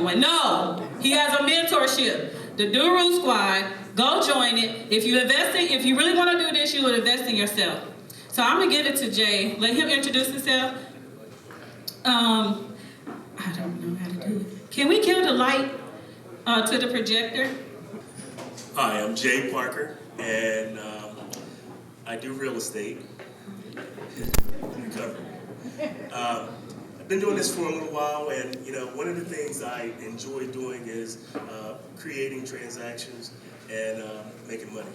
own way. No, he has a mentorship. The Duru Squad, go join it. If you really want to do this, you will invest in yourself. So I'm gonna give it to Jay. Let him introduce himself. I don't know how to do it. Can we kill the light to the projector? Hi, I'm Jay Parker, and I do real estate. I've been doing this for a little while, and one of the things I enjoy doing is creating transactions and making money.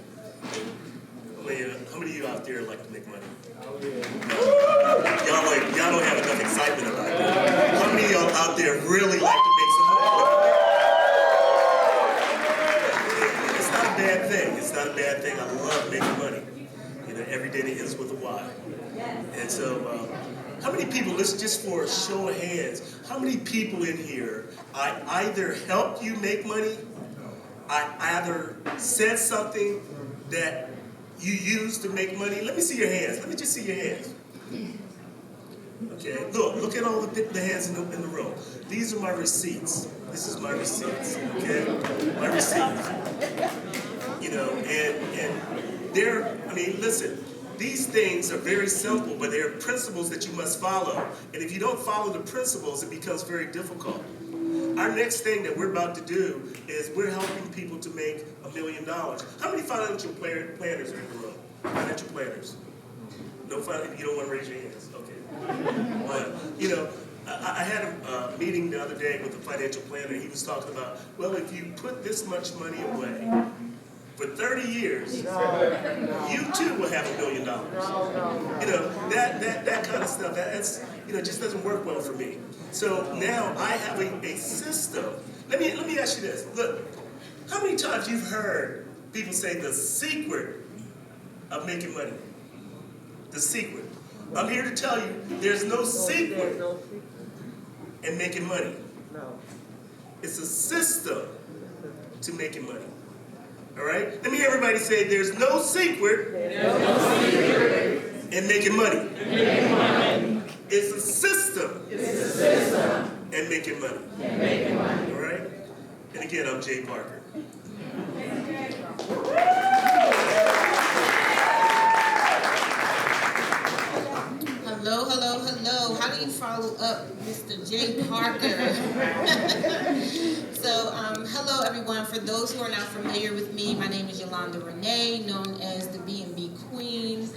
How many of you out there like to make money? Y'all don't have enough excitement about it. How many of y'all out there really like to make some money? It's not a bad thing. It's not a bad thing. I love making money. Every day that ends with a Y. And so, how many people, just for a show of hands, how many people in here, I either helped you make money, I either said something that you used to make money? Let me see your hands. Let me just see your hands. Okay, look at all the hands in the room. These are my receipts. This is my receipts, okay? My receipts. And listen, these things are very simple, but they're principles that you must follow. And if you don't follow the principles, it becomes very difficult. Our next thing that we're about to do is we're helping people to make $1 million. How many financial planners are in the room? Financial planners? No, you don't want to raise your hands? Okay. I had a meeting the other day with a financial planner. He was talking about, well, if you put this much money away for 30 years, you too will have $1 million. That kind of stuff, that's just doesn't work well for me. So now I have a system. Let me ask you this. Look, how many times you've heard people say the secret of making money? The secret. I'm here to tell you, there's no secret in making money. It's a system to making money. All right? Let me hear everybody say, there's no secret in making money. It's a system in making money. All right? And again, I'm Jay Parker. Hello, hello, hello. How do you follow up Mr. Jay Parker? So, hello everyone. For those who are not familiar with me, my name is Yolanda Renee, known as the B&B Queen.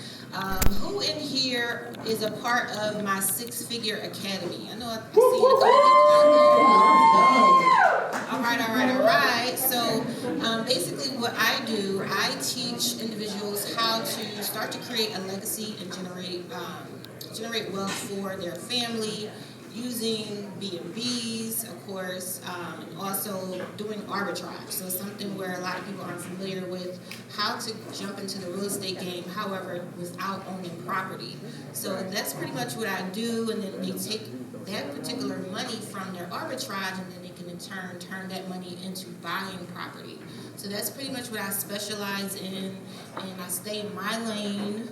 Who in here is a part of my six-figure academy? I know I've seen a couple people out there. All right. So, basically what I do, I teach individuals how to start to create a legacy and generate wealth for their family using B&Bs, of course, and also doing arbitrage. So something where a lot of people aren't familiar with how to jump into the real estate game, however, without owning property. So that's pretty much what I do, and then they take that particular money from their arbitrage, and then they can in turn that money into buying property. So that's pretty much what I specialize in, and I stay in my lane.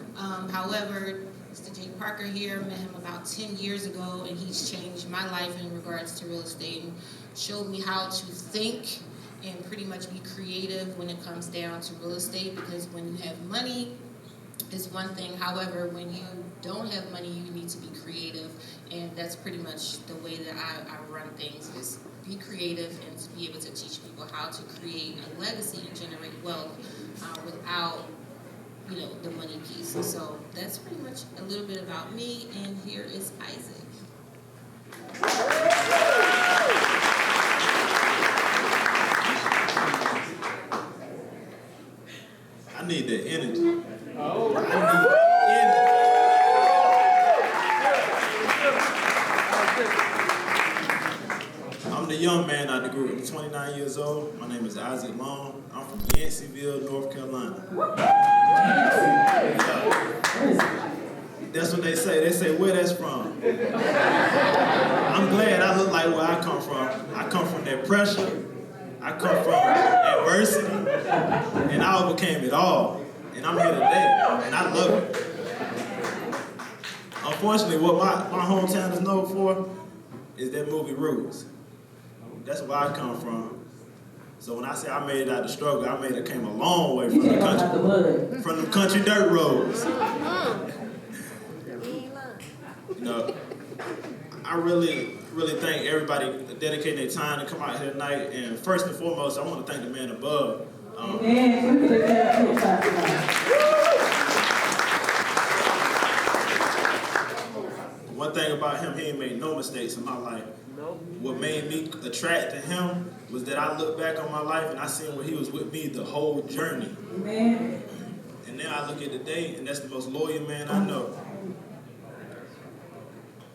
However, Mr. Jay Parker here, met him about 10 years ago, and he's changed my life in regards to real estate and showed me how to think and pretty much be creative when it comes down to real estate, because when you have money, it's one thing. However, when you don't have money, you need to be creative, and that's pretty much the way that I run things, is be creative and to be able to teach people how to create a legacy and generate wealth without the money piece. So that's pretty much a little bit about me, and here is Isaac. I need that energy. I'm the young man out the group. I'm 29 years old. My name is Isaac Long. I'm from Yanceyville, North Carolina. That's what they say. They say where that's from. I'm glad I look like where I come from. I come from that pressure. I come from adversity. And I overcame it all. And I'm here today. And I love it. Unfortunately, what my hometown is known for is that movie Roots. That's where I come from. So when I say I made it out the struggle, I came a long way from the country, from the country dirt roads. You know, I really thank everybody dedicating their time to come out here tonight. And first and foremost, I want to thank the man above. One thing about him, he ain't made no mistakes in my life. What made me attracted to him was that I look back on my life and I seen where he was with me the whole journey. Amen. And now I look at today, and that's the most loyal man I know.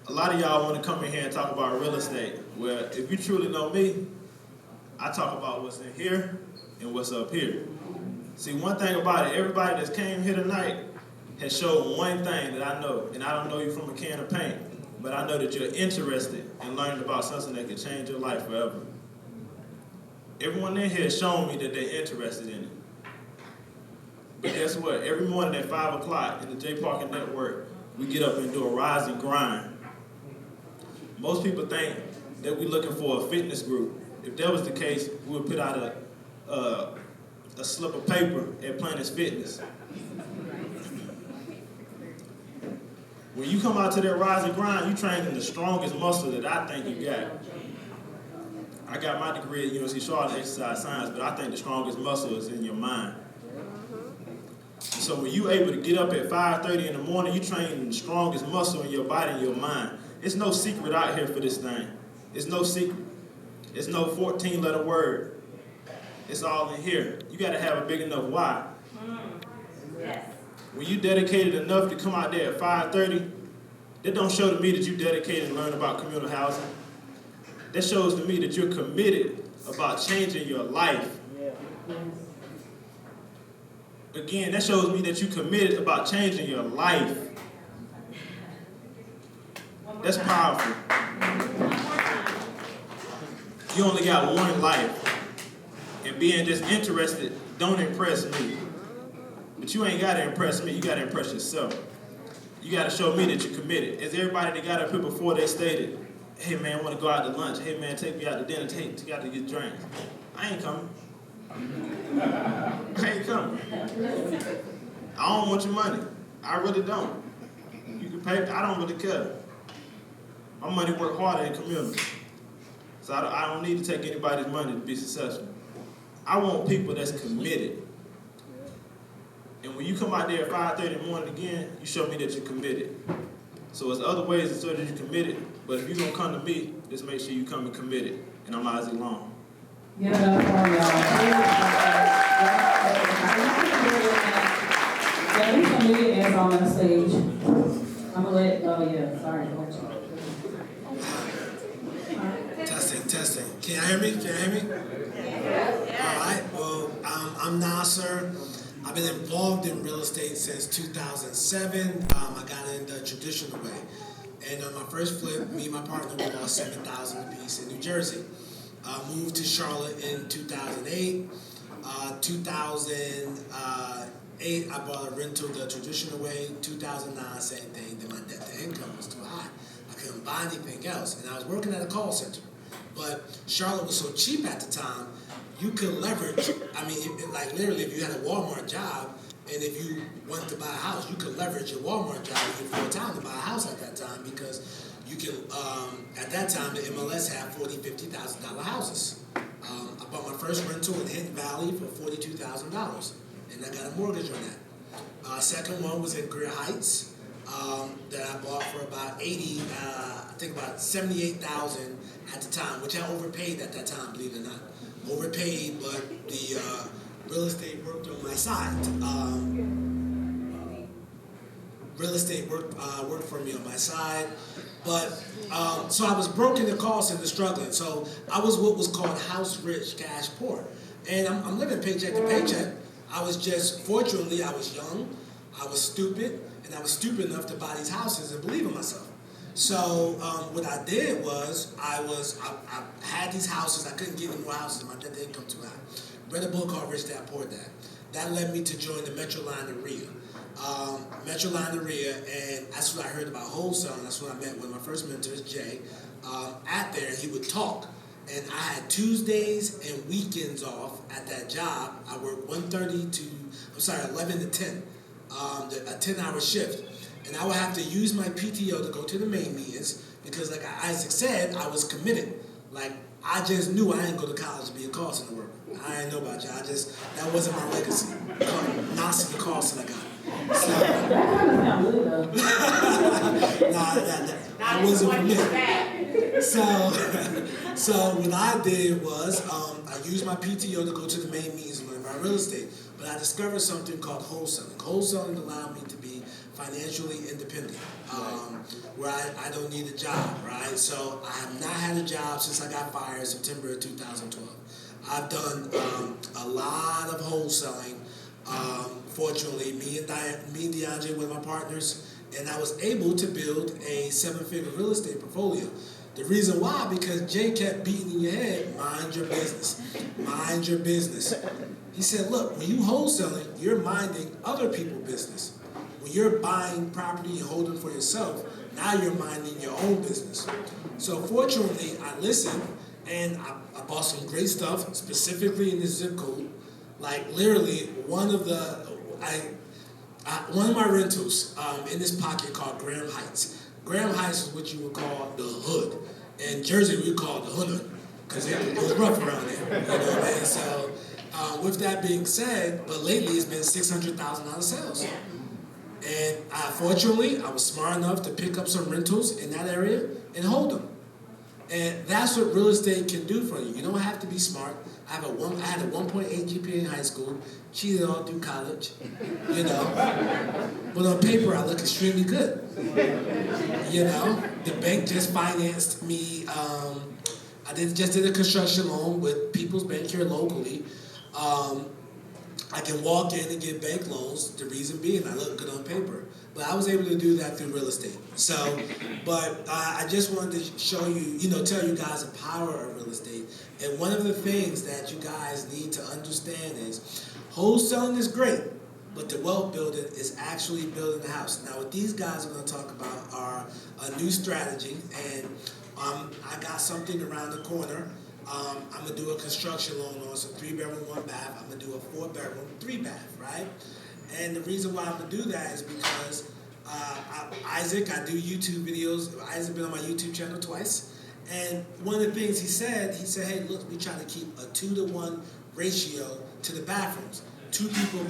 A lot of y'all want to come in here and talk about real estate. Well, if you truly know me, I talk about what's in here and what's up here. See, one thing about it, everybody that's came here tonight has showed one thing that I know, and I don't know you from a can of paint, but I know that you're interested in learning about something that can change your life forever. Everyone in here has shown me that they're interested in it. But guess what? Every morning at 5 o'clock in the J Parker Network, we get up and do a rise and grind. Most people think that we're looking for a fitness group. If that was the case, we would put out a slip of paper at Planet's Fitness. When you come out to that rise and grind, you train in the strongest muscle that I think you got. I got my degree at UNC Charlotte exercise science, but I think the strongest muscle is in your mind. So when you're able to get up at 5:30 in the morning, you train the strongest muscle in your body and your mind. It's no secret out here for this thing. It's no secret. It's no 14-letter word. It's all in here. You got to have a big enough why. Yes. When you dedicated enough to come out there at 5:30, that don't show to me that you dedicated to learn about communal housing. That shows to me that you're committed about changing your life. Again, that shows me that you're committed about changing your life. That's powerful. You only got one life. And being just interested don't impress me. But you ain't got to impress me. You got to impress yourself. You got to show me that you're committed. As everybody that got up here before, they stated, hey, man, I want to go out to lunch. Hey, man, take me out to dinner. Take me out to get drinks. I ain't coming. I ain't coming. I don't want your money. I really don't. You can pay. I don't really care. My money work harder in community. So I don't need to take anybody's money to be successful. I want people that's committed. And when you come out there at 5:30 in the morning again, you show me that you're committed. So there's other ways to show that you're committed, but if you're going to come to me, just make sure you come and committed. And I'm Isaac Long. Give it up for y'all. Yeah, we some millionaires on the stage. I'm going to let, sorry. Testing. Can you hear me? Yeah. All right. Well, I'm Nasser. I've been involved in real estate since 2007. I got in the traditional way. And on my first flip, me and my partner, we lost $7,000 apiece in New Jersey. Moved to Charlotte in 2008. 2008, I bought a rental the traditional way. 2009, same thing. Then my debt to income was too high. I couldn't buy anything else. And I was working at a call center. But Charlotte was so cheap at the time, you could leverage. I mean, like literally, if you had a Walmart job, and if you wanted to buy a house, you could leverage your Walmart job and get full time to buy a house at that time because you can. At that time, the MLS had $40,000, $50,000 houses. I bought my first rental in Hinton Valley for $42,000, and I got a mortgage on that. Second one was in Greer Heights that I bought for about about $78,000 at the time, which I overpaid at that time, believe it or not. Overpaid, but the real estate worked on my side. Real estate worked for me on my side, but so I was broke in the call center, struggling. So I was what was called house rich, cash poor, and I'm living paycheck to paycheck. Fortunately, I was young, I was stupid, and I was stupid enough to buy these houses and believe in myself. So what I did was I had these houses. I couldn't get any more houses. My debt to income too high. Read a book called Rich Dad Poor Dad. That led me to join the Metro Line area. And that's when I heard about wholesale. And that's when I met one of my first mentors, Jay. At there, he would talk. And I had Tuesdays and weekends off at that job. I worked 11 to 10, a 10-hour shift. And I would have to use my PTO to go to the main meetings because, like Isaac said, I was committed. Like, I just knew I didn't go to college to be a call center worker. I didn't know about you. That wasn't my legacy. Nonsense, the call center guy. So, That kind of sounds good though. I wasn't committed. So what I did was I used my PTO to go to the main meetings and learn about real estate. But I discovered something called wholesaling. Wholesaling allowed me to be financially independent, where I don't need a job, right? So I have not had a job since I got fired September of 2012. I've done a lot of wholesaling. Fortunately, me and DeAndre were my partners, and I was able to build a 7-figure real estate portfolio. The reason why, because Jay kept beating in your head, mind your business, mind your business. He said, look, when you wholesaling, you're minding other people's business. When you're buying property and holding for yourself, now you're minding your own business. So fortunately, I listened, and I bought some great stuff, specifically in this zip code. Like literally, one of my rentals in this pocket called Graham Heights. Graham Heights is what you would call the hood. In Jersey, we call it the hood because it was rough around there. You know what I mean? So with that being said, but lately it's been $600,000 sales. And fortunately, I was smart enough to pick up some rentals in that area and hold them. And that's what real estate can do for you. You don't have to be smart. I had a 1.8 GPA in high school, cheated all through college, you know. But on paper, I look extremely good. You know, the bank just financed me. I just did a construction loan with People's Bank here locally. I can walk in and get bank loans. The reason being, I look good on paper. But I was able to do that through real estate. So, but I just wanted to show you, tell you guys the power of real estate. And one of the things that you guys need to understand is wholesaling is great, but the wealth building is actually building the house. Now, what these guys are going to talk about are a new strategy, and I got something around the corner. I'm going to do a construction loan on some 3-bedroom, 1-bath. I'm going to do a 4-bedroom, 3-bath, right? And the reason why I'm going to do that is because Isaac, I do YouTube videos. Isaac been on my YouTube channel twice. And one of the things he said, hey, look, we try to keep a 2-to-1 ratio to the bathrooms. 2 people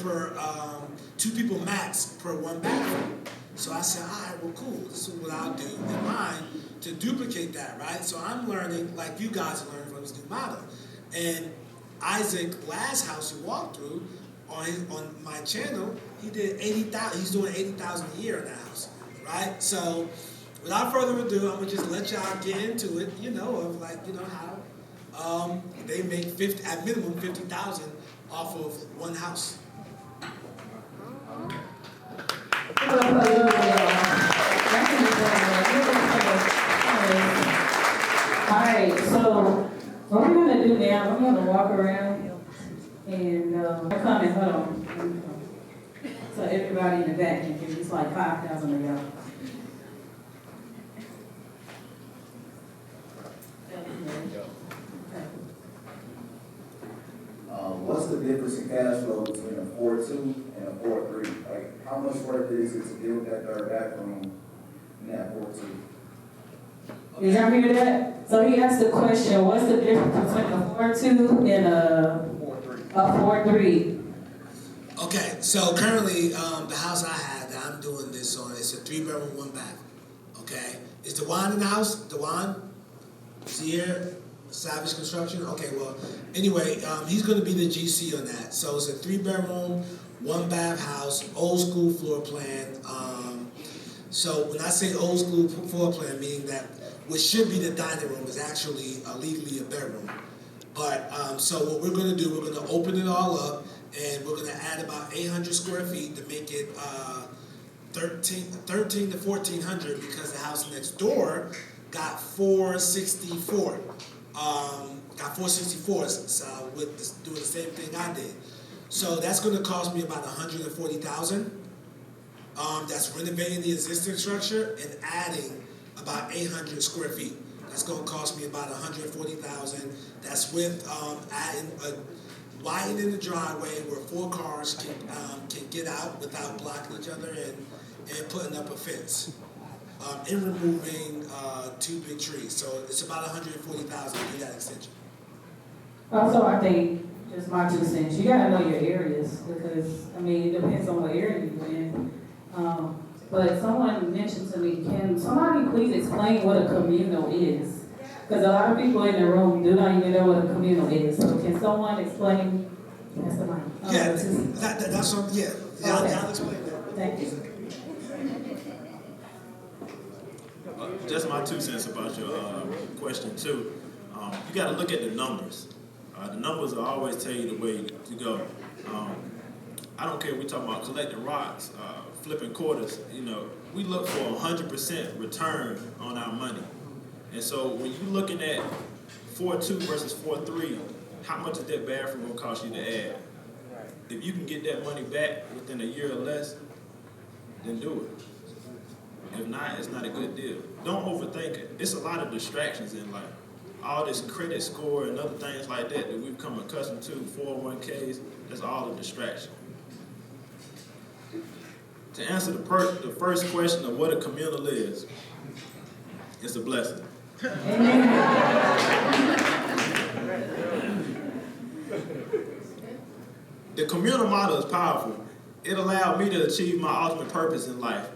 max per 1 bathroom. So I said, all right, well, cool. This is what I'll do in mine to duplicate that, right? So I'm learning, like you guys are learning from this new model. And Isaac, last house he walked through, on my channel, he did 80,000. He's doing 80,000 a year in the house, right? So, without further ado, I'm gonna just let y'all get into it. How they make at minimum 50,000 off of one house. Alright, so what we're gonna do now, I'm gonna walk around and come and hold on. So everybody in the back can hear. It's like 5,000 of y'all. What's the difference in cash flow between a 4.2 and a 4.3? Like, how much work is it to build that third bathroom in that 4.2? Did y'all hear that? So he asked the question, what's the difference between a 4.2 and a 4.3? Okay, so currently the house I had that I'm doing this on, it's a 3-bedroom, 1-bath. Okay, is Dewan in the house? Dewan? Is he here? Savage Construction? Okay, well, anyway, he's going to be the GC on that. So it's a 3-bedroom, 1-bath house, old school floor plan. So when I say old school floor plan, meaning that what should be the dining room is actually legally a bedroom. But so what we're going to do, we're going to open it all up, and we're going to add about 800 square feet to make it 13 to 1,400 because the house next door got 464. Got 464s with doing the same thing I did. So that's going to cost me about $140,000. That's renovating the existing structure and adding about 800 square feet. It's gonna cost me about $140,000. That's with adding widening the driveway where 4 cars can get out without blocking each other, and putting up a fence. And removing 2 big trees. So it's about $140,000 to do that extension. Also, I think, just my 2 cents, you gotta know your areas, because, I mean, it depends on what area you're in. But someone mentioned to me, can somebody please explain what a communal is? Because a lot of people in the room do not even know what a communal is. So can someone explain? That's the mic. Yeah, that's what, yeah. Okay. I'll explain that. Thank you. Just my 2 cents about your question too. You got to look at the numbers. The numbers will always tell you the way to go. I don't care if we talk about collecting rocks, flipping quarters. You know, we look for 100% return on our money. And so when you're looking at 4.2 versus 4.3, how much is that bathroom going to cost you to add? If you can get that money back within a year or less, then do it. If not, it's not a good deal. Don't overthink it. It's a lot of distractions in life. All this credit score and other things like that we've become accustomed to, 401ks, that's all a distraction. To answer the first question of what a communal is, it's a blessing. The communal model is powerful. It allowed me to achieve my ultimate purpose in life.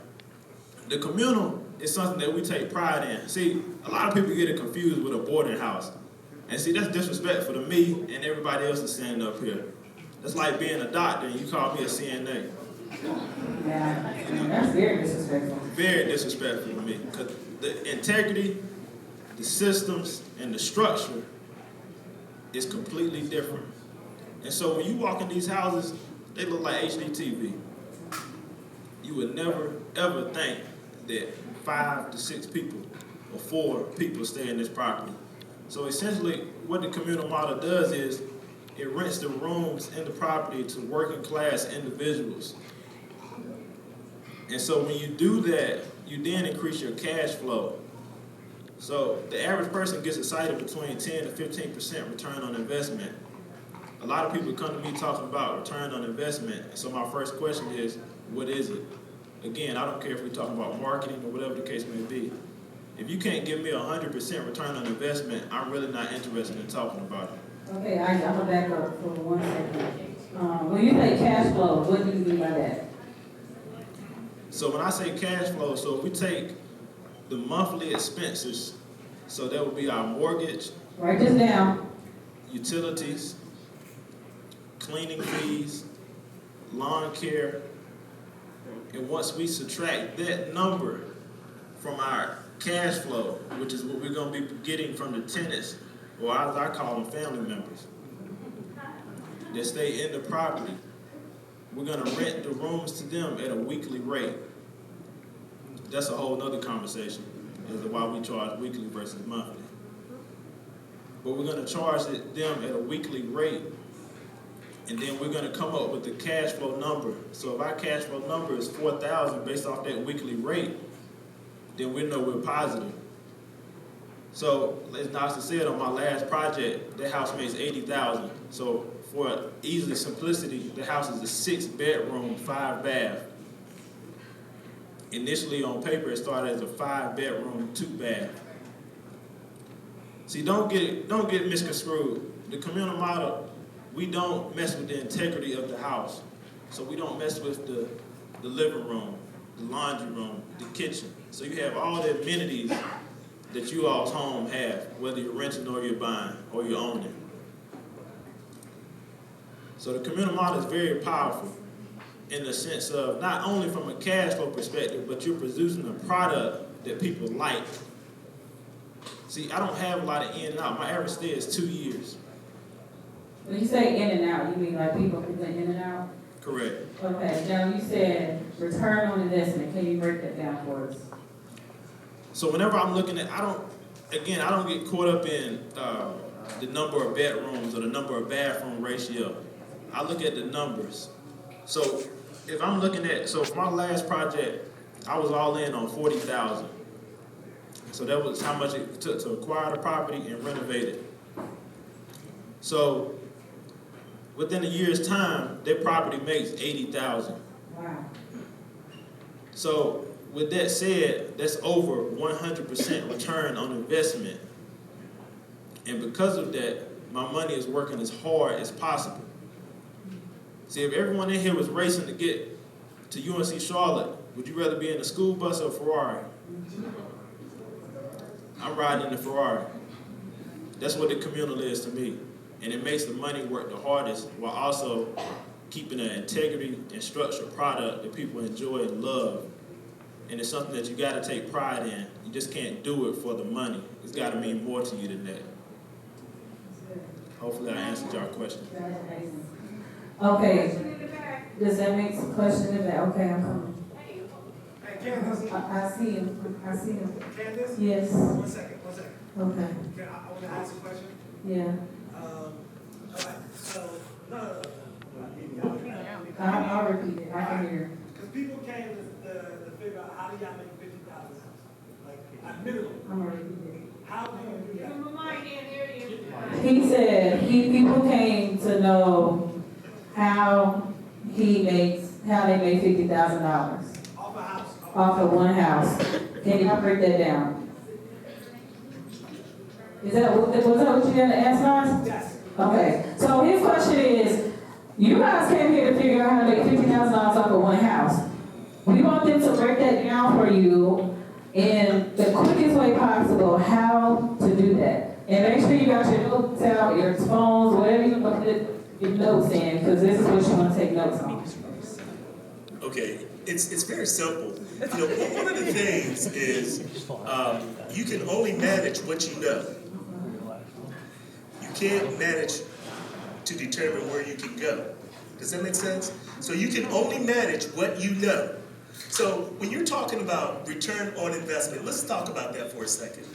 The communal is something that we take pride in. See, a lot of people get it confused with a boarding house. And see, that's disrespectful to me and everybody else that's standing up here. That's like being a doctor and you call me a CNA. Yeah, that's very disrespectful. Very disrespectful to me. Because the integrity, the systems, and the structure is completely different. And so when you walk in these houses, they look like HDTV. You would never, ever think that 5 to 6 people or 4 people stay in this property. So essentially, what the communal model does is it rents the rooms in the property to working class individuals. And so when you do that, you then increase your cash flow. So the average person gets excited between 10 to 15% return on investment. A lot of people come to me talking about return on investment. So my first question is, what is it? Again, I don't care if we're talking about marketing or whatever the case may be. If you can't give me 100% return on investment, I'm really not interested in talking about it. Okay, I'm going to back up for 1 second. When you say cash flow, what do you mean by that? So when I say cash flow, so if we take the monthly expenses, so that would be our mortgage. Write this down. Utilities, cleaning fees, lawn care, and once we subtract that number from our cash flow, which is what we're going to be getting from the tenants, or as I call them, family members, that stay in the property, we're going to rent the rooms to them at a weekly rate. That's a whole nother conversation as to why we charge weekly versus monthly. But we're going to charge them at a weekly rate, and then we're going to come up with the cash flow number. So if our cash flow number is $4,000 based off that weekly rate, then we know we're positive. So as Nasser said, on my last project, the house makes $80,000. So for easy simplicity, the house is a 6-bedroom, 5-bath. Initially on paper, it started as a 5-bedroom, 2-bath. See, don't get misconstrued. The communal model, we don't mess with the integrity of the house. So we don't mess with the living room, the laundry room, the kitchen. So you have all the amenities that you all's home have, whether you're renting or you're buying or you're owning. So the communal model is very powerful in the sense of not only from a cash flow perspective, but you're producing a product that people like. See, I don't have a lot of in and out. My average stay is 2 years. When you say in and out, you mean like people who go in and out? Correct. Okay, now you said return on investment. Can you break that down for us? So whenever I'm looking at, I don't get caught up in the number of bedrooms or the number of bathroom ratio. I look at the numbers. So if I'm looking at, so for my last project, I was all in on $40,000. So that was how much it took to acquire the property and renovate it. So within a year's time, their property makes $80,000. Wow. So with that said, that's over 100% return on investment. And because of that, my money is working as hard as possible. See, if everyone in here was racing to get to UNC Charlotte, would you rather be in a school bus or a Ferrari? I'm riding in the Ferrari. That's what the communal is to me. And it makes the money work the hardest while also keeping an integrity and structured product that people enjoy and love. And it's something that you got to take pride in. You just can't do it for the money. It's got to mean more to you than that. Hopefully I answered your question. Okay. Does that make some question in that? Okay, I'm coming. Hey, Candace. I see him. I see him. Candace? Yes. One second. Okay. I want to ask a question. Yeah. All right, so, no. I'll repeat it. I can hear. Because people came to figure out how do y'all make $50,000? Like, at minimum. I'm gonna repeat it. How do you do that? He said people came to know how they make $50,000 Off a house? off of one house. Can you break that down? Was that what you had to ask us? Yes. Okay. So his question is, you guys came here to figure out how to make $50,000 off of one house. We want them to break that down for you in the quickest way possible, how to do that. And make sure you got your notes out, your phones, whatever you want to put your notes in, because this is what you want to take notes on. Okay, it's very simple. You know, one of the things is you can only manage what you know. You can't manage to determine where you can go. Does that make sense? So you can only manage what you know. So when you're talking about return on investment, let's talk about that for a second.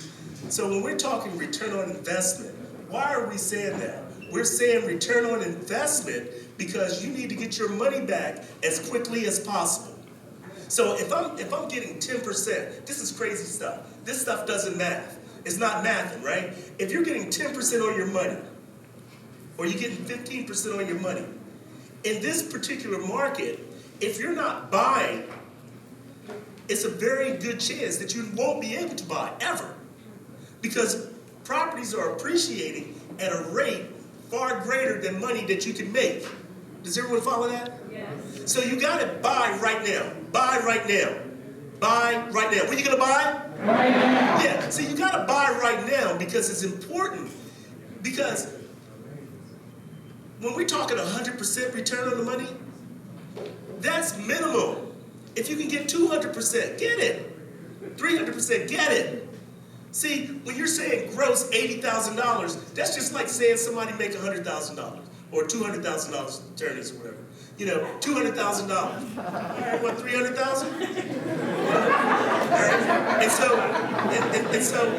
So when we're talking return on investment, why are we saying that? We're saying return on investment because you need to get your money back as quickly as possible. So if I'm getting 10%, this is crazy stuff. This stuff doesn't math. It's not mathing, right? If you're getting 10% on your money, or you're getting 15% on your money, in this particular market, if you're not buying, it's a very good chance that you won't be able to buy ever. Because properties are appreciating at a rate far greater than money that you can make. Does everyone follow that? Yes. So you got to buy right now. Buy right now. Buy right now. When are you going to buy? Right now. Yeah. So you got to buy right now because it's important. Because when we're talking 100% return on the money, that's minimum. If you can get 200%, get it. 300%, get it. See, when you're saying gross $80,000, that's just like saying somebody make $100,000 or $200,000 attorneys or whatever. You know, $200,000. All right, what, $300,000? Right? And so,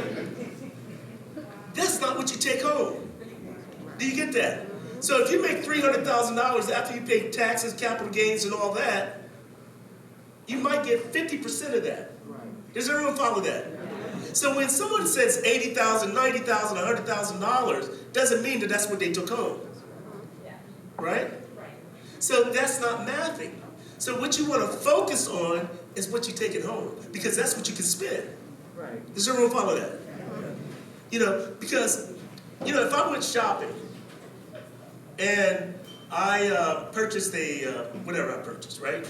that's not what you take home. Do you get that? So if you make $300,000 after you pay taxes, capital gains, and all that, you might get 50% of that. Does everyone follow that? So when someone says $80,000, $90,000, $100,000, doesn't mean that that's what they took home. Right? So that's not mathing. So what you want to focus on is what you take it home, because that's what you can spend. Right. Does everyone follow that? You know, because, you know, if I went shopping and I purchased whatever I purchased, right?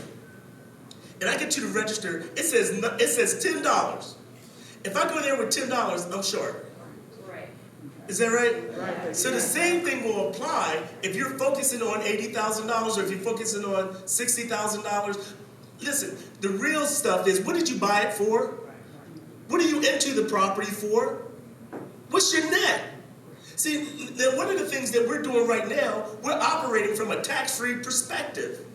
And I get to the register, it says $10. If I go there with $10, I'm short. Right. Is that right? Right. So the same thing will apply if you're focusing on $80,000 or if you're focusing on $60,000. Listen, the real stuff is, what did you buy it for? What are you into the property for? What's your net? See, one of the things that we're doing right now, we're operating from a tax-free perspective.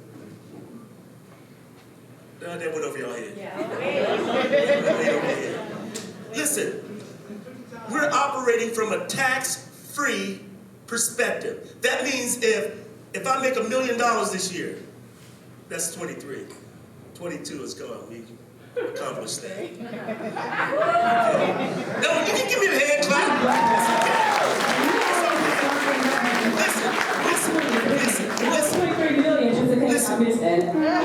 That went over your head. Yeah. Listen, we're operating from a tax-free perspective. That means if I make $1 million this year, that's 23. 22 is gone. accomplish that. Okay. No, you can give me the hand clap.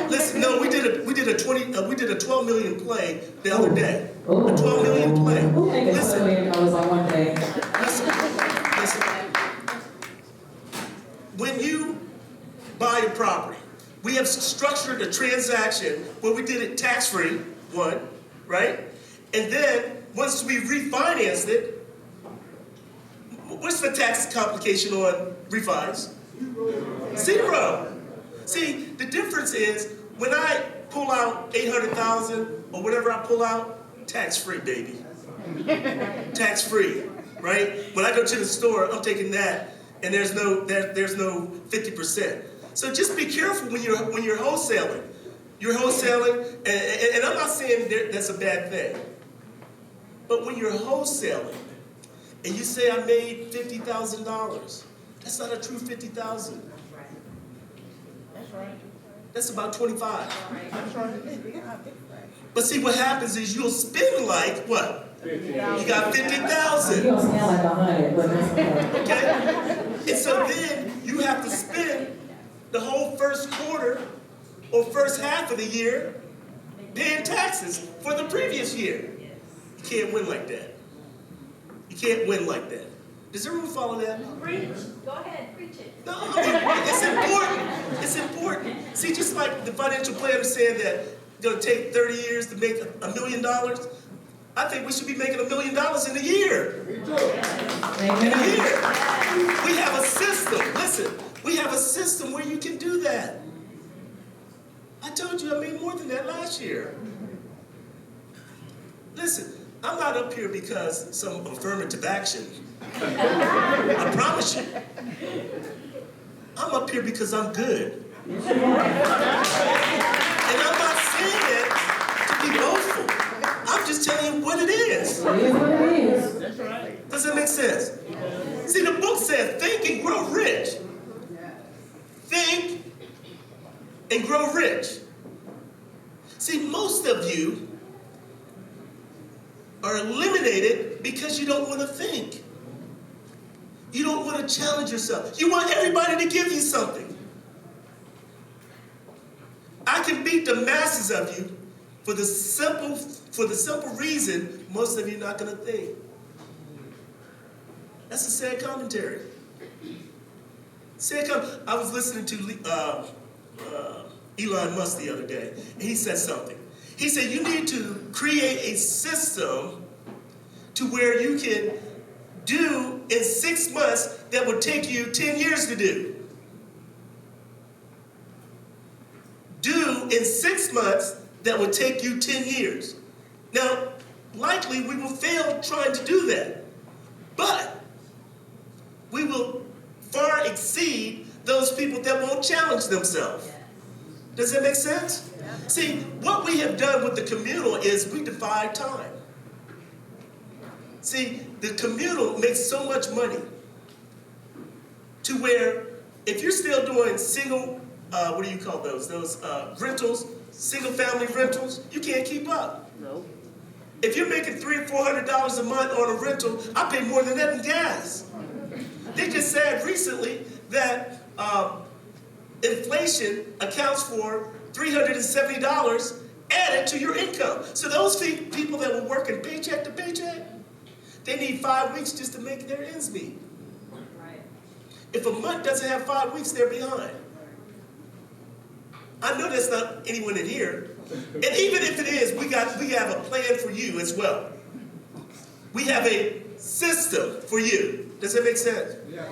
Listen, no, we did a 12 million play the other day. A 12 million play. Who made $12 million on one day? Listen. When you buy a property, we have structured a transaction where we did it tax-free, one, right? And then, once we refinanced it, what's the tax complication on refis? 0. See, the difference is, when I pull out 800,000 or whatever I pull out, tax-free, baby. Tax-free, right? When I go to the store, I'm taking that, and there's no 50%. So just be careful when you're wholesaling. You're wholesaling, and I'm not saying that's a bad thing. But when you're wholesaling, and you say I made $50,000, that's not a true 50,000. That's right. That's about 25. That's right. But see, what happens is you'll spend like what? You got 50,000. You don't sound like 100, but that's okay. Okay? And so then you have to spend the whole first quarter or first half of the year paying taxes for the previous year. You can't win like that. You can't win like that. Does everyone follow that? Preach. Go ahead, preach it. No, it's important. It's important. See, just like the financial planner saying that it's going to take 30 years to make $1 million, I think we should be making $1 million in a year. In a year. We have a system. Listen, we have a system where you can do that. I told you I made more than that last year. Listen, I'm not up here because some affirmative action. I promise you. I'm up here because I'm good. And I'm not saying that to be boastful. I'm just telling you what it is. It is what it is. That's right. Does that make sense? See, the book says, think and grow rich. Think and grow rich. See, most of you are eliminated because you don't want to think. You don't want to challenge yourself. You want everybody to give you something. I can beat the masses of you for the simple reason most of you are not going to think. That's a sad commentary. I was listening to Elon Musk the other day, and he said something. He said, you need to create a system to where you can do in 6 months that would take you 10 years to do. Do in 6 months that would take you 10 years. Now, likely we will fail trying to do that, but we will far exceed those people that won't challenge themselves. Does that make sense? See, what we have done with the communal is we defy time. See, the communal makes so much money to where if you're still doing single, what do you call those? Those rentals, single family rentals, you can't keep up. No. If you're making $300 or $400 a month on a rental, I pay more than that in gas. They just said recently that inflation accounts for $370 added to your income. So those people that were working paycheck to paycheck, they need 5 weeks just to make their ends meet. Right. If a month doesn't have 5 weeks, they're behind. I know that's not anyone in here. And even if it is, we have a plan for you as well. We have a system for you. Does that make sense? Yeah.